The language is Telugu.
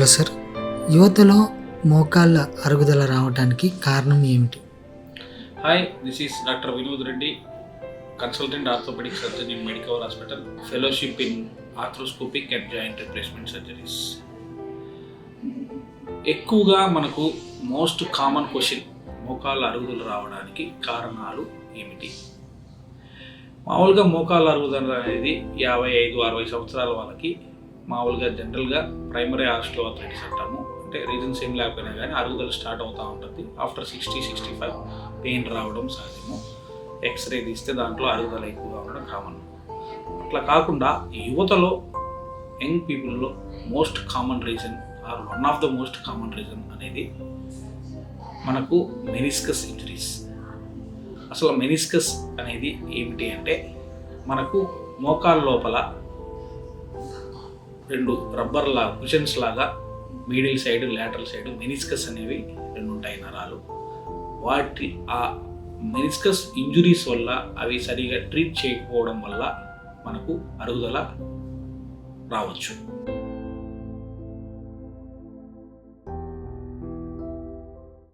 హలో సార్, యువతలో మోకాళ్ళ అరుగుదల రావడానికి కారణం ఏమిటి? Hi, this is Dr. Vinod Reddy, consultant orthopedic surgeon in Medicover Hospital, fellowship in arthroscopic and joint replacement surgeries. ఎక్కువగా మనకు మోస్ట్ కామన్ క్వశ్చన్, మోకాళ్ళ అరుగుదల రావడానికి కారణాలు ఏమిటి? మామూలుగా మోకాళ్ళ అరుగుదల అనేది 55-60 సంవత్సరాల వాళ్ళకి మామూలుగా జనరల్గా ప్రైమరీ ఆస్టియోఆర్థరైటిస్ అంటాము. అంటే రీజన్స్ ఏం లేకపోయినా కానీ అరుగుదల స్టార్ట్ అవుతూ ఉంటుంది. ఆఫ్టర్ 60-65 పెయిన్ రావడం సహజము. ఎక్స్రే తీస్తే దాంట్లో అరుగుదల ఎక్కువగా ఉండడం కామన్. అట్లా కాకుండా యువతలో, యంగ్ పీపుల్లో most common reason are one of the most common reason అనేది మనకు మెనిస్కస్ ఇంజరీస్. అసలు మెనిస్కస్ అనేది ఏమిటి అంటే, మనకు మోకాళ్ళ లోపల 2 రబ్బర్ కుషన్స్ లాగా middle side, lateral side meniscus అనేవి 2 ఉంటాయి నరాలు. వాటి ఆ మెనిస్కస్ ఇంజురీస్ వల్ల, అవి సరిగా ట్రీట్ చేయకపోవడం వల్ల మనకు అరుగుదల రావచ్చు.